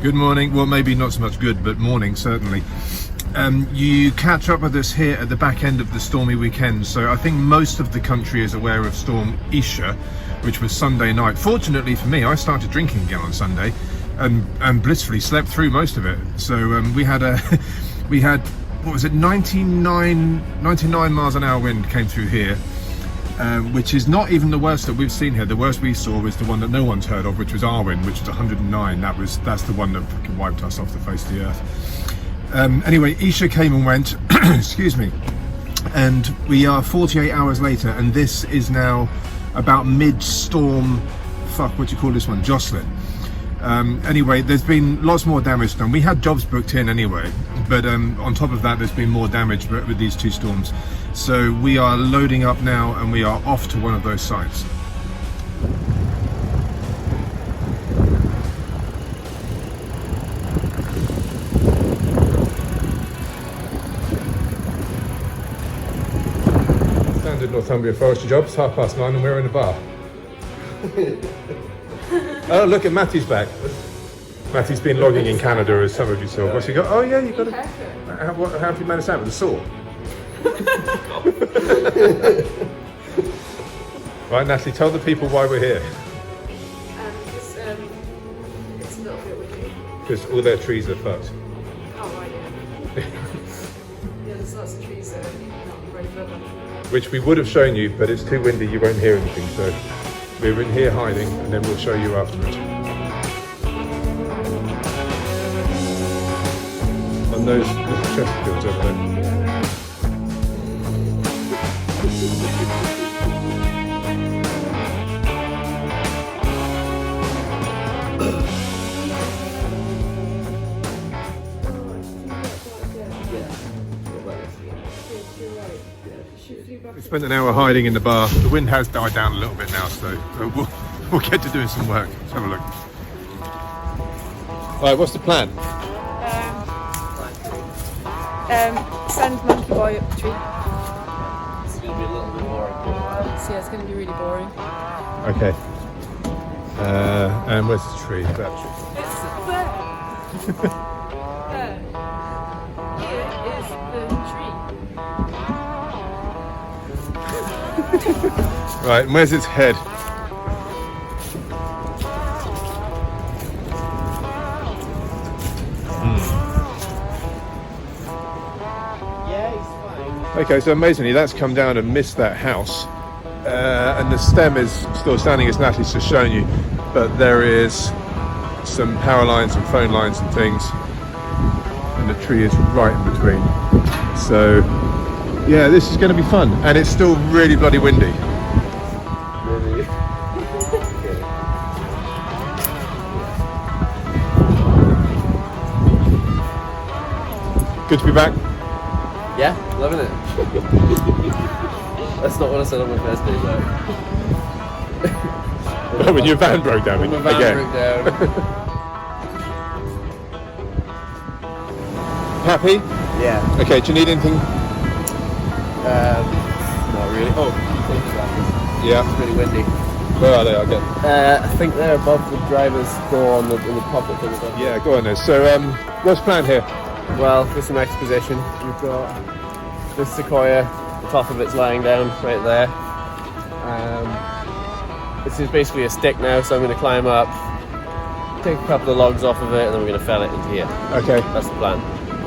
Good morning. Well, maybe not so much good, but morning certainly. You catch up with us here at the back end of the stormy weekend, so I think most of the country is aware of Storm Isha, which was Sunday night. Fortunately for me, I started drinking again on Sunday and blissfully slept through most of it. So we had what was it, 99 miles an hour wind came through here, which is not even the worst that we've seen here. The worst we saw was the one that no one's heard of, which was our wind, which was 109. That's the one that fucking wiped us off the face of the earth. Anyway, Isha came and went, excuse me, and we are 48 hours later, and this is now about mid-storm, what do you call this one, Jocelyn. Anyway, there's been lots more damage done. We had jobs booked in anyway, but on top of that, there's been more damage with these two storms. So we are loading up now, and we are off to one of those sites. Standard Northumbria Forestry job. It's 9:30 and we're in a bar. Oh, look at Matthew's back. Matthew's been logging in Canada, as some of you saw. What's he got? Oh yeah, you got it. How have you managed that with a saw? Right, Nathalie, tell the people why we're here. It's a little bit windy. Because all their trees are fucked. Oh, right, yeah. Yeah, there's lots of trees that are not very clever. Which we would have shown you, but it's too windy, you won't hear anything. So we're in here hiding, and then we'll show you afterwards. On those little Chesterfields over there. We spent an hour hiding in the bar. The wind has died down a little bit now, so we'll get to doing some work. Let's have a look. Alright, what's the plan? Send Monkey Boy up the tree. It's going to be a little bit boring. So yeah, it's going to be really boring. Okay. And where's the tree? That tree. It's there. There. Here is the tree. Right, and where's its head? Okay, so amazingly that's come down and missed that house, and the stem is still standing as Natalie's just shown you, but there is some power lines and phone lines and things, and the tree is right in between. So yeah, this is going to be fun, and it's still really bloody windy. Really? Good to be back. Yeah, loving it. That's not what I said on my first day though. When your van broke down When my van again. broke down. Happy? Yeah. Okay, do you need anything? Not really. Oh, Yeah. it's really windy. Where are they? I'll get. I think they're above the driver's door in the public thing. Yeah, go on then. So, what's planned here? Well, this is the next position. We've got this sequoia, the top of it's lying down right there. This is basically a stick now, so I'm going to climb up, take a couple of logs off of it, and then we're going to fell it into here. Okay. That's the plan.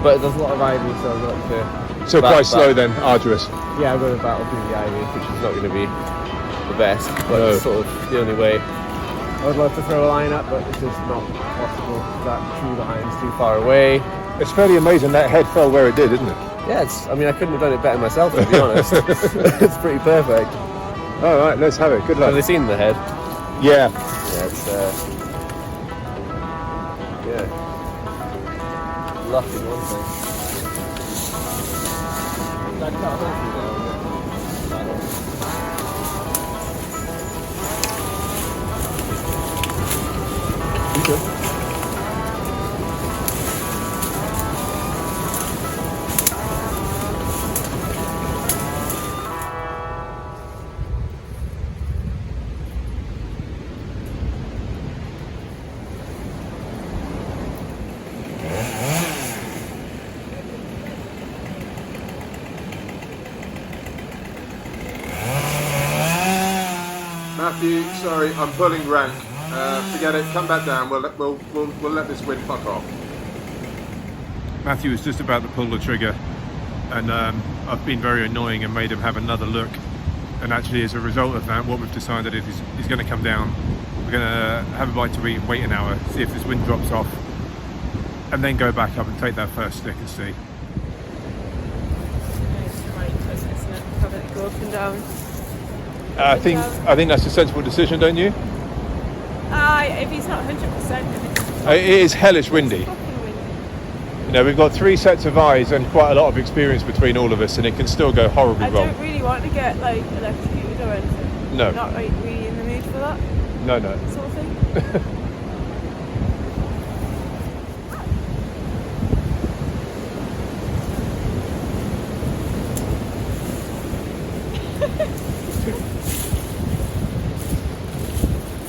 But there's a lot of ivy, so I've got to... So quite slow then, arduous. Yeah, I've got to battle through the ivy, which is not going to be the best, but it's sort of the only way. I would love to throw a line up, but it's just not possible. That tree line's too far away. It's fairly amazing that head fell where it did, isn't it? Yeah, I mean, I couldn't have done it better myself, to be honest. It's pretty perfect. All right, let's have it. Good luck. Have they seen the head? Yeah. Yeah, it's yeah. Luck is one thing. That cut a hole through there, isn't it? Okay. Matthew, sorry, I'm pulling rank. Forget it. Come back down. We'll let this wind fuck off. Matthew was just about to pull the trigger, and I've been very annoying and made him have another look. And actually, as a result of that, what we've decided is he's going to come down. We're going to have a bite to eat, wait an hour, see if this wind drops off, and then go back up and take that first stick and see. It's the right twist, isn't it? Have it go up and down. I think that's a sensible decision, don't you? If he's not 100%, then It is hellish windy. fucking windy. You know, we've got 3 sets of eyes and quite a lot of experience between all of us, and it can still go horribly I wrong. don't really want to get like electrocuted or anything. No. I'm not like really in the mood for that No. sort of thing.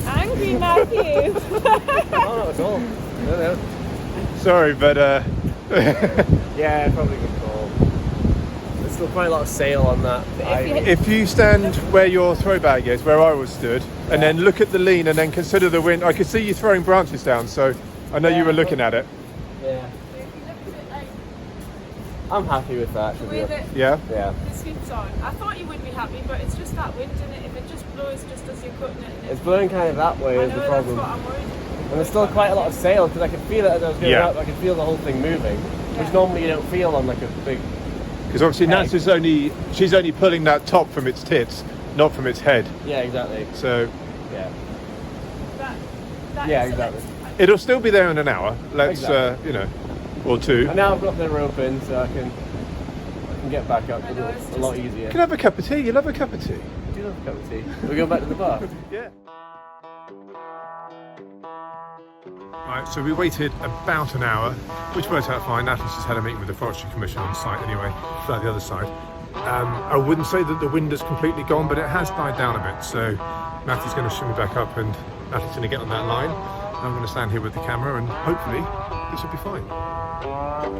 Angry Matthew. No, not at all. No. Sorry, but Yeah, probably good call. There's still quite a lot of sail on that. if you stand where your throw bag is, where I was stood, and then look at the lean and then consider the wind, I could see you throwing branches down, so I know you were looking at it. Yeah. I'm happy with that. To be With honest. it, Yeah? Yeah. the sweet's on. I thought you would be happy, but it's just that wind in it. If it just blows just as you're cutting it. And It's blowing kind of that way I is know the that's problem. what I'm worried. And there's still quite a lot of sail because I could feel it as I was going Yeah. up. I could feel the whole thing moving, which Yeah. normally you don't feel on like a big. Because obviously Head. Nats she's only pulling that top from its tits, not from its head. Yeah, exactly. So Yeah. That Yeah, is exactly. it'll still be there in an hour. Let's, Exactly. or 2. And now I've got the rope in, so I can get back up. I know, It's it's a lot just- easier. You can have a cup of tea. You love a cup of tea. I do love a cup of tea. We go back to the bar. Yeah. Right, so we waited about an hour, which worked out fine. Natalie's just had a meeting with the Forestry Commission on site anyway, flat the other side. I wouldn't say that the wind has completely gone, but it has died down a bit. So Matthew's going to shimmy back up and Natalie's going to get on that line. I'm going to stand here with the camera and hopefully this will be fine.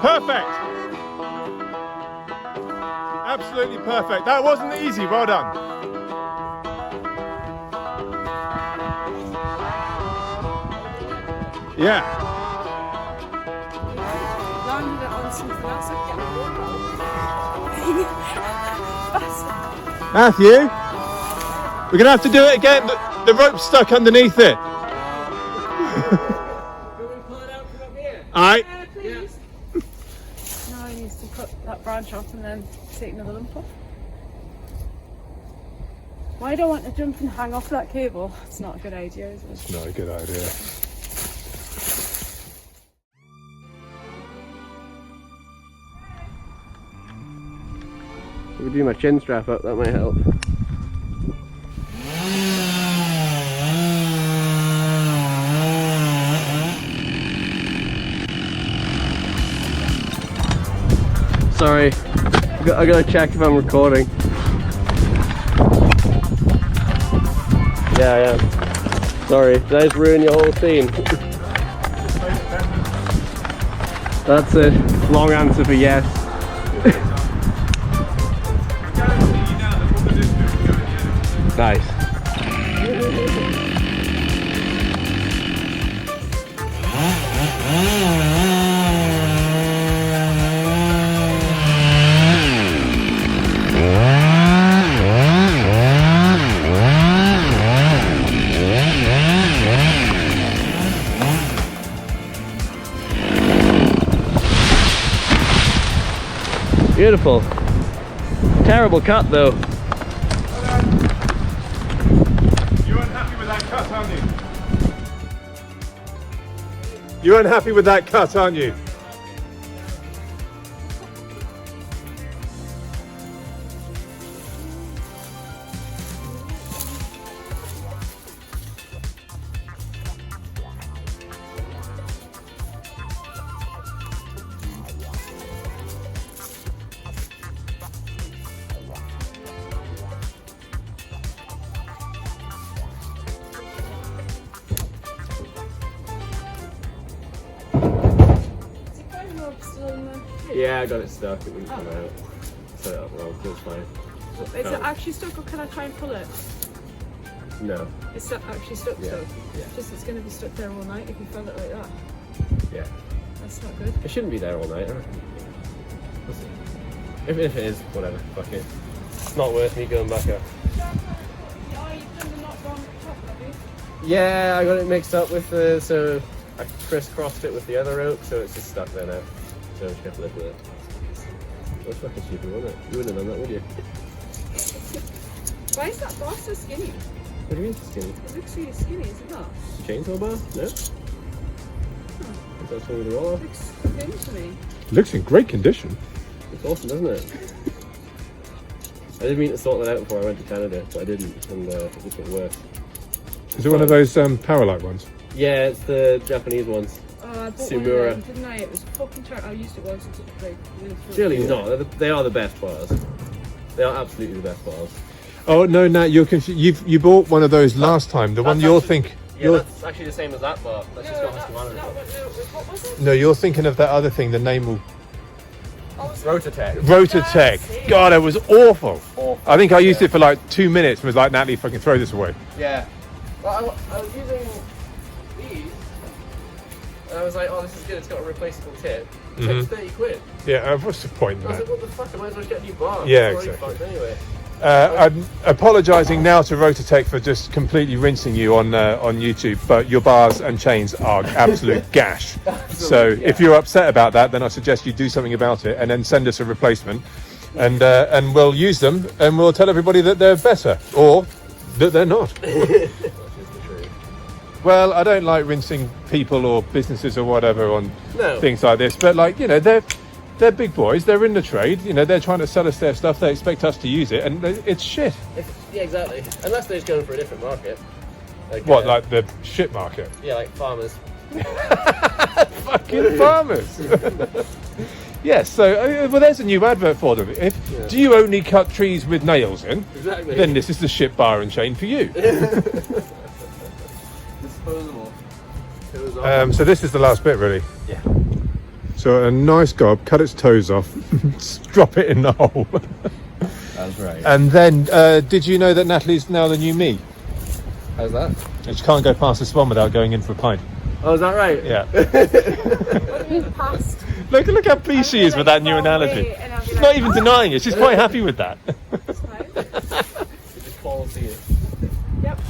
Perfect. Absolutely perfect. That wasn't easy. Well done. Yeah. Landed it on something else. I get faster. Matthew, we're going to have to do it again. The rope's stuck underneath it. Alright. Yeah, please. Now I need to cut that branch off and then take another lump off. Why do I want to jump and hang off that cable? It's not a good idea, is it? It's not a good idea. we do my chin strap up, that might help. Sorry, I gotta check if I'm recording. Yeah, I am. Sorry, did I just ruin your whole scene? That's a long answer for yes. Nice. Beautiful. Terrible cut though. You weren't happy with that cut, aren't you? You weren't happy with that cut, aren't you? Yeah, I got it stuck. It wouldn't come out. Set it up wrong. It's fine. Is it actually stuck, or can I try and pull it? No. It's actually stuck, Yeah. so Yeah. just it's going to be stuck there all night if you felt it like that. Yeah. That's not good. It shouldn't be there all night. We'll see. If it is, whatever. Fuck it. It's not worth me going back up. Oh, you've done the knot wrong top, have you? Yeah, I got it mixed up with the, so I crisscrossed it with the other rope, so it's just stuck there now. So I just have to live with it. It was fucking stupid, wasn't it? You wouldn't have done that, would you? Why is that bar so skinny? What do you mean skinny? It looks really skinny, is it not? Chainsaw bar? No? Is that something with the roll It off? looks thin to me. Looks in great condition. It's awesome, doesn't it? I didn't mean to sort that out before I went to Canada, but I didn't, and it just got worse. Is it one of those Powerlight ones? Yeah, it's the Japanese ones. Oh, I bought Sumura. one of them, didn't I? It was fucking terrible. I used it once. It was like really Surely not. They are the best bars. They are absolutely the best bars. Oh no, Nat, you're confused. You bought one of those last time. The one you're thinking. Yeah, that's actually the same as that bar. That's just got Husqvarna. What was it? No, you're thinking of that other thing. The name will. Rototech. Rototech. God, it was awful. I think I used it for like 2 minutes and was like, Natalie, fucking throw this away. Yeah. Well, I was using these, and I was like, oh, this is good. It's got a replaceable tip. It's like 30 quid. Yeah, what's the point in I was that? like, what the fuck? I might as well get a new bar. Yeah, It's already exactly. fucked anyway. I'm apologising now to Rototech for just completely rinsing you on YouTube, but your bars and chains are absolute gash. So if you're upset about that, then I suggest you do something about it and then send us a replacement, and we'll use them and we'll tell everybody that they're better or that they're not. Well, I don't like rinsing people or businesses or whatever on things like this, but like, you know, they're big boys, they're in the trade, you know, they're trying to sell us their stuff, they expect us to use it, and it's shit. Yeah, exactly. Unless they're just going for a different market. Like, What, like the shit market? Yeah, like farmers. Fucking farmers. Yes, so well, there's a new advert for them. Do you only cut trees with nails in? Exactly. Then this is the shit bar and chain for you. Disposable. So this is the last bit, really. Yeah. So a nice gob, cut its toes off, drop it in the hole. That's right. And then, did you know that Natalie's now the new me? How's that? And she can't go past the swan without going in for a pint. Oh, is that right? Yeah. What do you mean past? Look how pleased she is with that new analogy. She's not even denying it. She's quite happy with that. It's fine. You just fall see it. Yep.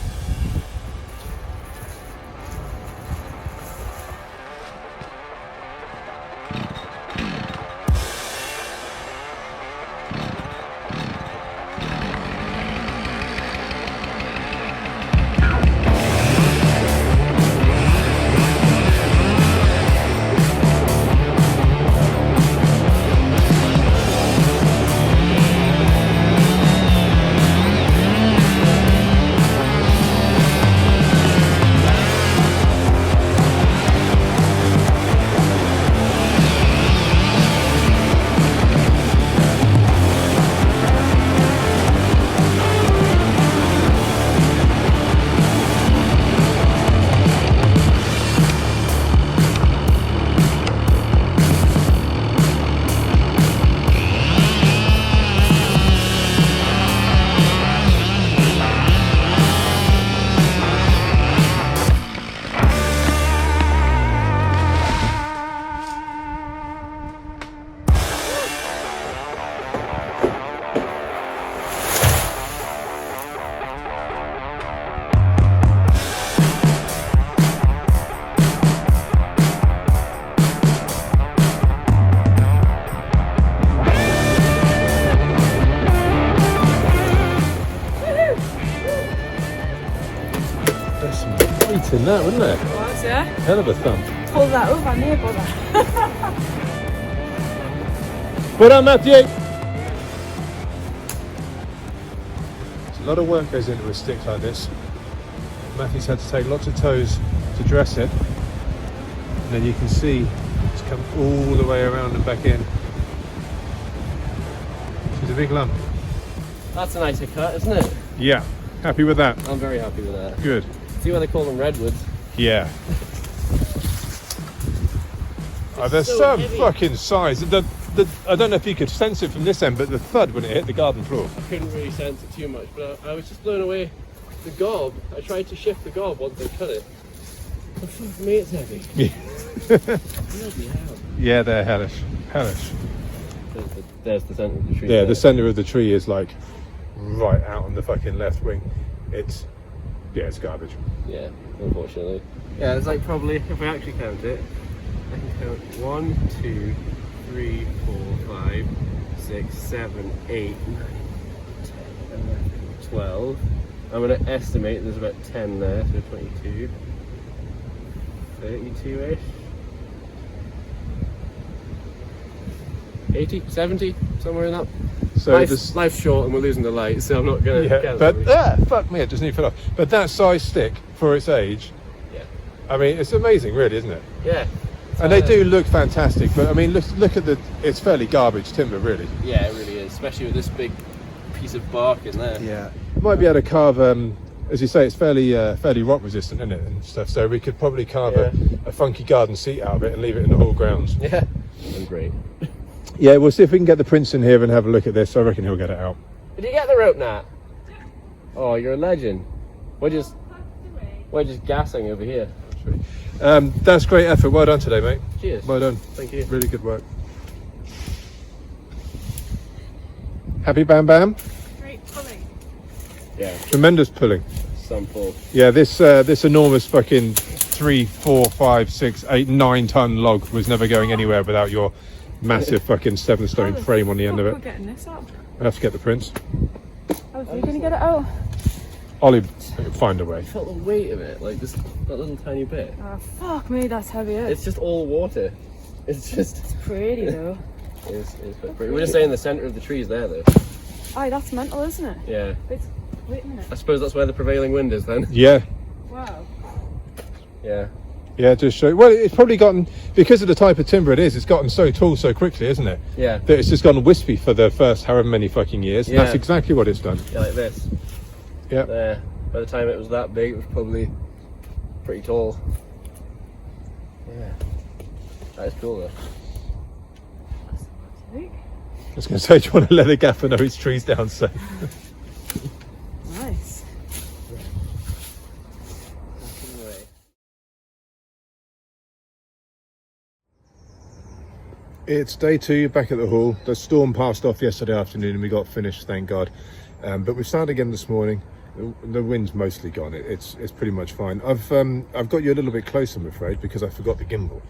in that, wouldn't there? Was, yeah? Hell of a thump. Pull that over, near brother. Well done, Matthew! There's a lot of work goes into a stick like this. Matthew's had to take lots of tows to dress it. And then you can see it's come all the way around and back in. She's a big lump. That's a nicer cut, isn't it? Yeah. Happy with that? I'm very happy with that. Good. See why they call them redwoods? Yeah. Oh, there's so some heavy. fucking size. I don't know if you could sense it from this end, but the thud when it hit the garden floor. I couldn't really sense it too much, but I was just blown away. The gob, I tried to shift the gob once I cut it. But fuck me, it's heavy. Yeah. Bloody hell. Yeah, they're hellish. Hellish. There's the centre of the tree. Yeah, there. the centre of the tree is like right out on the fucking left wing. It's garbage. Yeah, unfortunately. Yeah, it's like probably, if I actually count it, I can count 1, 2, 3, 4, 5, 6, 7, 8, 9, 10, 11, 12. I'm going to estimate there's about 10 there, so 22, 32-ish. 80, 70, somewhere in that. So life's short and we're losing the light, so I'm not going to count but fuck me, it just needs to fill off. But that size stick for its age, yeah. I mean, it's amazing, really, isn't it? Yeah. And they do look fantastic, but I mean, look at it's fairly garbage timber, really. Yeah, it really is, especially with this big piece of bark in there. Yeah. Might be able to carve, as you say, it's fairly rot resistant, isn't it, and stuff. So we could probably carve a funky garden seat out of it and leave it in the whole grounds. Yeah. And great. Yeah, we'll see if we can get the prince in here and have a look at this. I reckon he'll get it out. Did you get the rope, Nat? Oh, you're a legend. We're just gassing over here. That's great effort. Well done today, mate. Cheers. Well done. Thank you. Really good work. Happy Bam Bam? Great pulling. Yeah, Tremendous pulling. some pull. Yeah, this enormous fucking 3, 4, 5, 6, 8, 9 ton log was never going anywhere without your massive fucking 7-stone frame on the end of We're it. getting this up. I have to get the prince. How are you going to get it out? Ollie, find a way. I felt the weight of it, like just that little tiny bit. Oh, fuck me, that's heavy. It's just all water. It's just. Pretty though. It's quite pretty. We're just saying the centre of the trees there, though. Aye, that's mental, isn't it? Yeah. Wait a minute. I suppose that's where the prevailing wind is then. Yeah. Wow. Yeah. Yeah, just show. Well, it's probably gotten, because of the type of timber it is, it's gotten so tall so quickly, isn't it? Yeah. That it's just gone wispy for the first however many fucking years. Yeah. That's exactly what it's done. Yeah, like this. Yeah. There. By the time it was that big, it was probably pretty tall. Yeah. That is cool though. Sweet. I was going to say, do you want to let the gaffer know his tree's down safe? Nice. It's day 2 back at the hall. The storm passed off yesterday afternoon and we got finished, thank God. But we started again this morning. The wind's mostly gone. It's pretty much fine. I've got you a little bit close, I'm afraid, because I forgot the gimbal.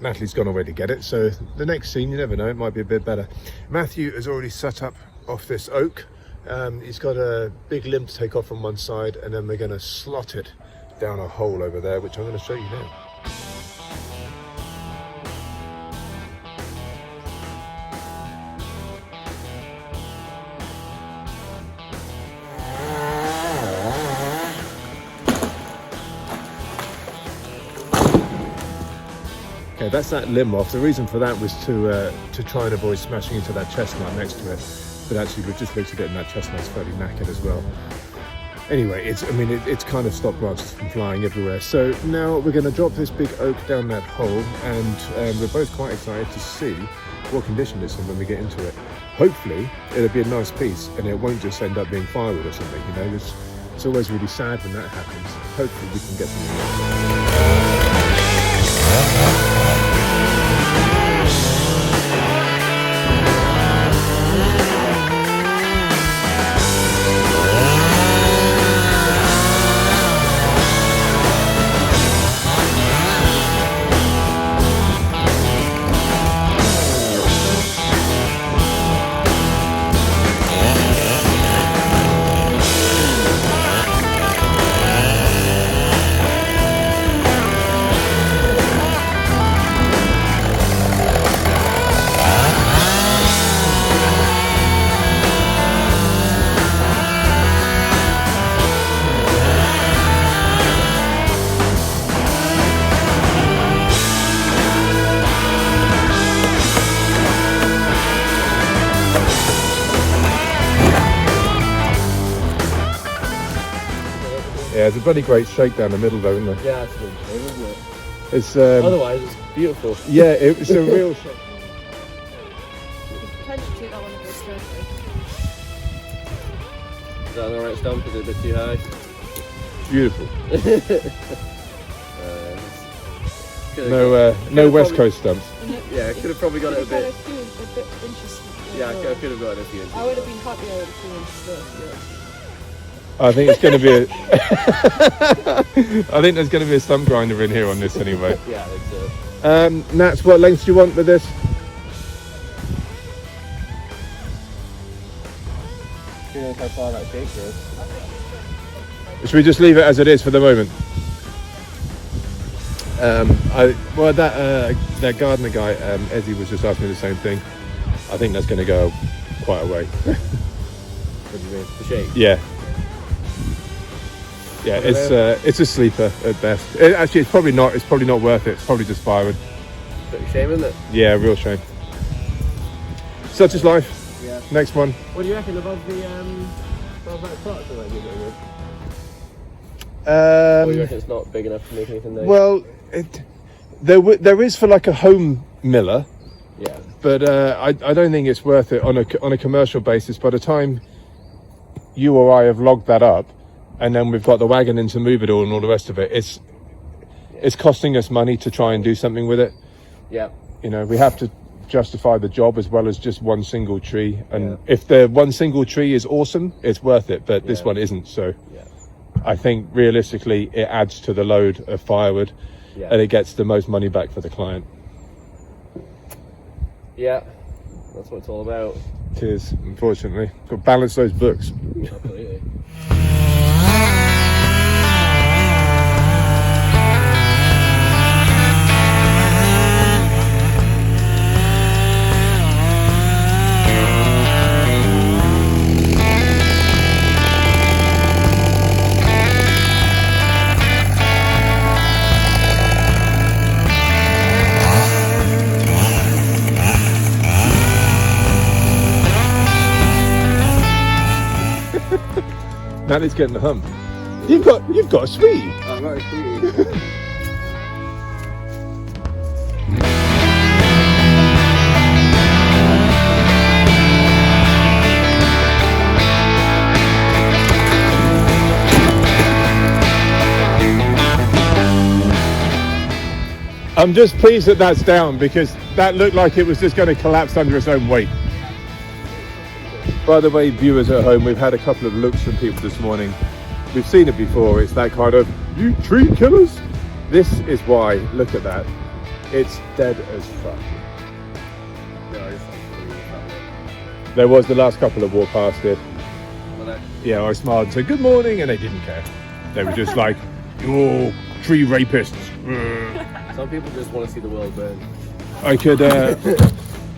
Nathalie's gone away to get it, so the next scene, you never know, it might be a bit better. Matthew has already set up off this oak. He's got a big limb to take off from one side, and then we're going to slot it down a hole over there, which I'm going to show you now. Okay, that's that limb off. The reason for that was to try and avoid smashing into that chestnut next to it. But actually, we've just looked at it, and that chestnut's fairly knackered as well. Anyway, it's kind of stopped branches from flying everywhere. So now we're going to drop this big oak down that hole, and we're both quite excited to see what condition it's in when we get into it. Hopefully, it'll be a nice piece, and it won't just end up being firewood or something. You know, it's always really sad when that happens. Hopefully, we can get something. Yeah, it's a bloody great shake down the middle though, isn't it? Yeah, it's a good shame, isn't it? It's Otherwise, it's beautiful. yeah, it's a real shake. You could potentially do that one a bit slowly. Is that an alright stump? Is it a bit too high? Beautiful. Could've No West Coast stumps. Yeah, I could have probably got it a bit. A bit inches. Yeah, I could have got it a few inches. I would have been happier with 2 inches there. I think it's going to be I think there's going to be a stump grinder in here on this anyway. Yeah, I think so. Nats, what length do you want with this? Who knows how far that cake goes? Should we just leave it as it is for the moment? That gardener guy, Ezzy, was just asking me the same thing. I think that's going to go quite a way. What do you mean? The shape? Yeah. Yeah, it's a sleeper at best. Actually, it's probably not. It's probably not worth it. It's probably just firewood. Bit of a shame, isn't it? Yeah, real shame. Such is life. Yeah. Next one. What do you reckon above that plot? Or you reckon it's not big enough to make anything there? Well, there is for like a home miller, yeah. but I don't think it's worth it on a commercial basis. By the time you or I have logged that up, and then we've got the wagon in to move it all and all the rest of it, it's costing us money to try and do something with it. Yeah. You know, we have to justify the job as well as just one single tree. And if the one single tree is awesome, it's worth it. But this one isn't. So I think realistically, it adds to the load of firewood, and it gets the most money back for the client. Yeah, that's what it's all about. It is, unfortunately. Got to balance those books. Absolutely. Natalie's getting the hump. You've got a sweetie. I've got a sweetie. I'm just pleased that that's down, because that looked like it was just going to collapse under its own weight. By the way, viewers at home, we've had a couple of looks from people this morning. We've seen it before. It's that kind of, you tree killers. This is why, look at that. It's dead as fuck. There was the last couple that walked past it. Yeah, I smiled and said, good morning, and they didn't care. They were just like, you're tree rapists. Some people just want to see the world burn.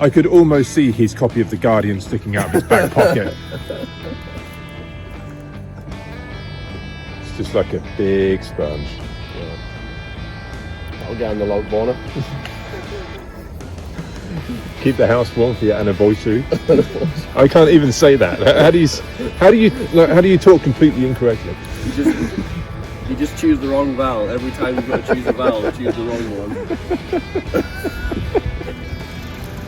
I could almost see his copy of The Guardian sticking out of his back pocket. It's just like a big sponge. Yeah. I'll get on the log burner. Keep the house warm for your anniversary. I can't even say that. How do you talk completely incorrectly? You just choose the wrong vowel. Every time you've got to choose a vowel, choose the wrong one.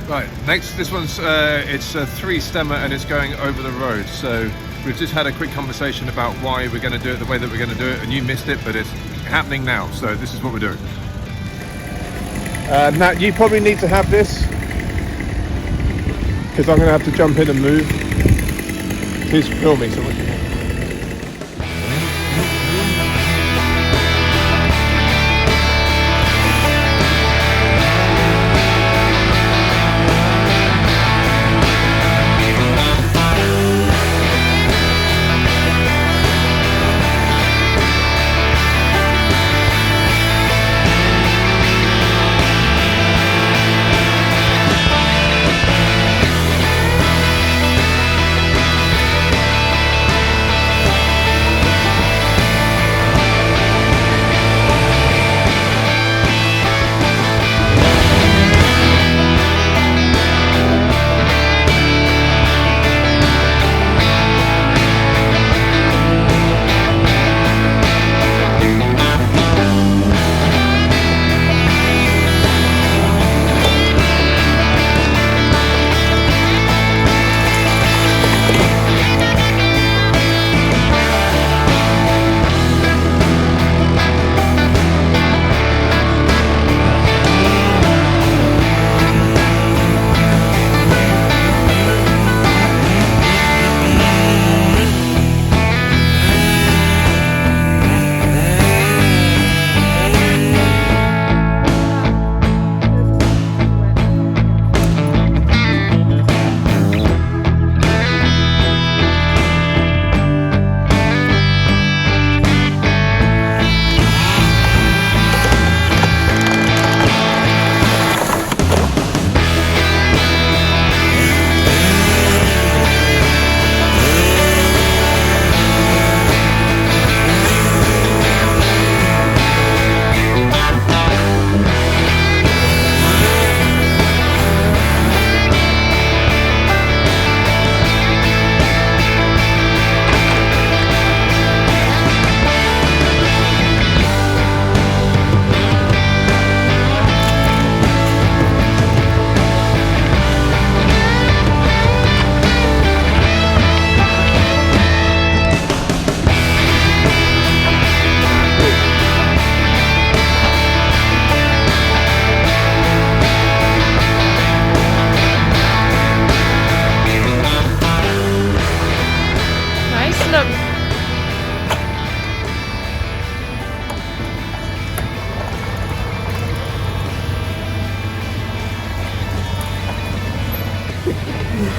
Right, next, this one's, it's a 3-stemmer and it's going over the road. So we've just had a quick conversation about why we're going to do it the way that we're going to do it, and you missed it, but it's happening now. So this is what we're doing. Nat, you probably need to have this, because I'm going to have to jump in and move. Please filming so much.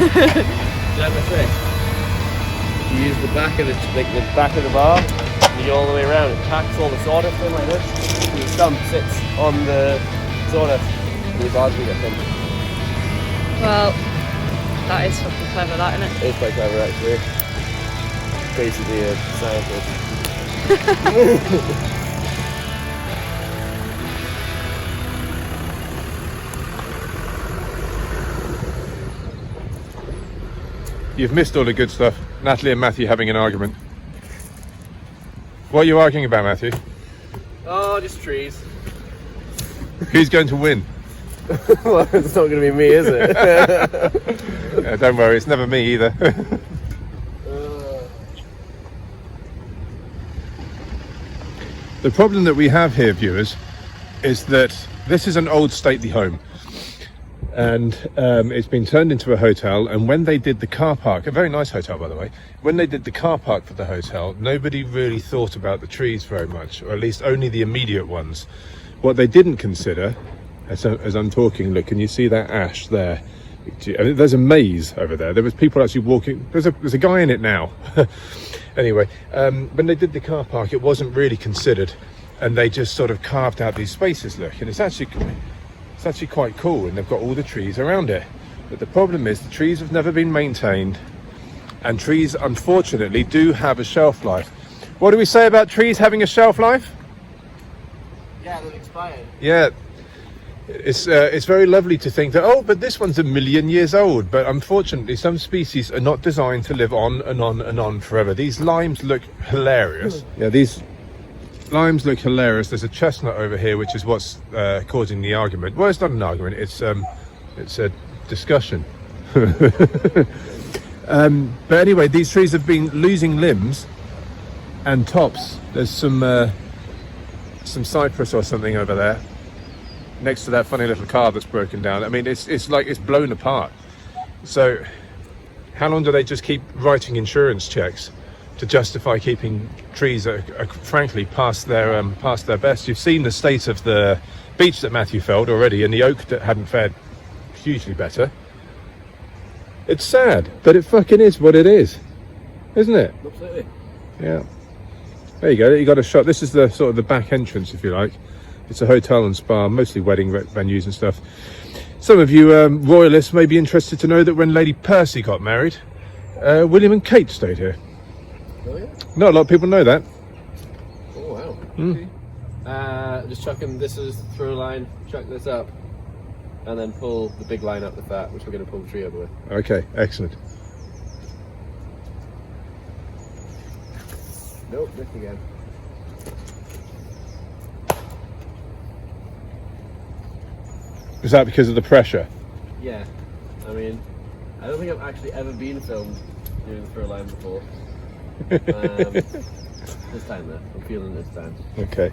That's the trick. You use the back of the back of the bar, and you go all the way around. It packs all the sawdust in like this. And your thumb sits on the sawdust, and your bars will get thin. Well, that is fucking clever, that, isn't it? It's quite clever actually. Basically a scientist. You've missed all the good stuff. Natalie and Matthew having an argument. What are you arguing about, Matthew? Oh, just trees. Who's going to win? Well, it's not going to be me, is it? Yeah, don't worry, it's never me either. The problem that we have here, viewers, is that this is an old stately home. And it's been turned into a hotel, and when they did the car park, a very nice hotel by the way, when they did the car park for the hotel, nobody really thought about the trees very much, or at least only the immediate ones. What they didn't consider, as I'm talking, look, can you see that ash there? There's a maze over there. There was people actually walking. There's a guy in it now. Anyway, when they did the car park, it wasn't really considered, and they just sort of carved out these spaces, look, and it's actually quite cool, and they've got all the trees around it. But the problem is the trees have never been maintained, and trees unfortunately do have a shelf life. What do we say about trees having a shelf life? Yeah, they've expired. Yeah, it's very lovely to think that, oh, but this one's 1 million years old, but unfortunately some species are not designed to live on and on and on forever. These limes look hilarious. Yeah, these limes look hilarious. There's a chestnut over here, which is what's causing the argument. Well, it's not an argument, it's a discussion. But anyway, these trees have been losing limbs and tops. There's some cypress or something over there next to that funny little car that's broken down. I mean, it's like it's blown apart. So how long do they just keep writing insurance checks to justify keeping trees that are frankly past their best? You've seen the state of the beech that Matthew felled already, and the oak that hadn't fared hugely better. It's sad, but it fucking is what it is, isn't it? Absolutely. Yeah. There you go. You got a shot. This is the sort of the back entrance, if you like. It's a hotel and spa, mostly wedding venues and stuff. Some of you royalists may be interested to know that when Lady Percy got married, William and Kate stayed here. Oh yeah. Not a lot of people know that. Oh wow. Mm. Just chucking this is through a line, chuck this up, and then pull the big line up with that, which we're going to pull the tree over with. Okay, excellent. Nope, missed again. Is that because of the pressure? Yeah. I mean, I don't think I've actually ever been filmed doing the throw line before. This time though, I'm feeling this time. Okay.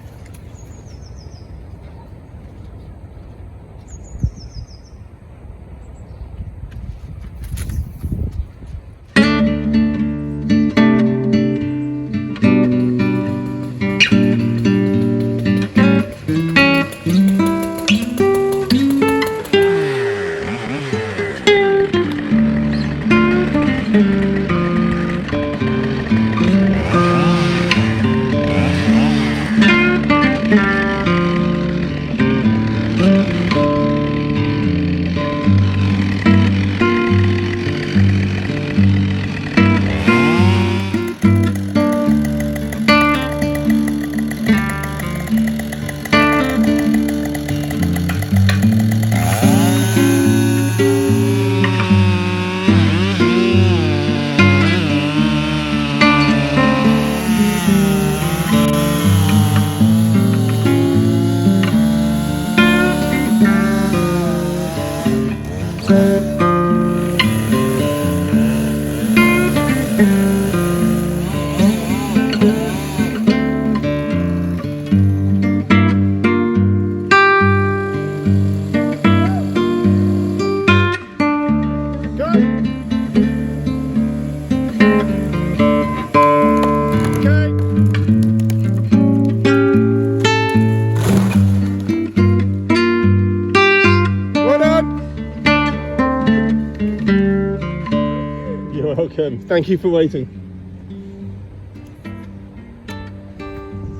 welcome. Thank you for waiting.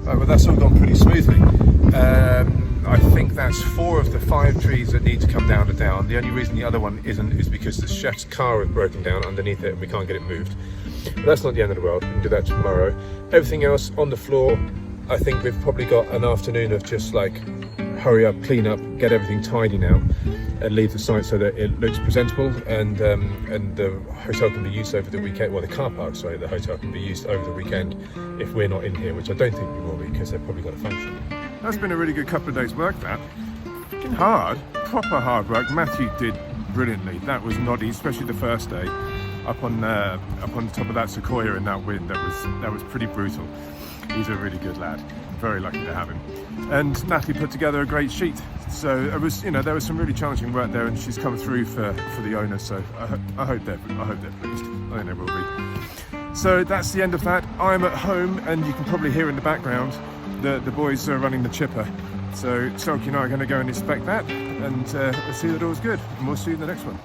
Right, well, that's all gone pretty smoothly. I think that's 4 of the 5 trees that need to come down are down. The only reason the other one isn't is because the chef's car has broken down underneath it and we can't get it moved. But that's not the end of the world. We can do that tomorrow. Everything else on the floor, I think we've probably got an afternoon of just like hurry up, clean up, get everything tidy now, and leave the site so that it looks presentable, and the hotel can be used over the weekend. Well, the car park, sorry, the hotel can be used over the weekend if we're not in here, which I don't think we will be because they've probably got a function. That's been a really good couple of days' work. That fucking hard, proper hard work. Matthew did brilliantly. That was not easy, especially the first day up on the top of that sequoia in that wind. That was pretty brutal. He's a really good lad. Very lucky to have him. And Nathalie put together a great sheet. So it was, you know, there was some really challenging work there, and she's come through for the owners. So I hope they're pleased. I think they will be. So that's the end of that. I'm at home, and you can probably hear in the background the boys are running the chipper. So Selkie and I are going to go and inspect that, and see that all's good. And we'll see you in the next one.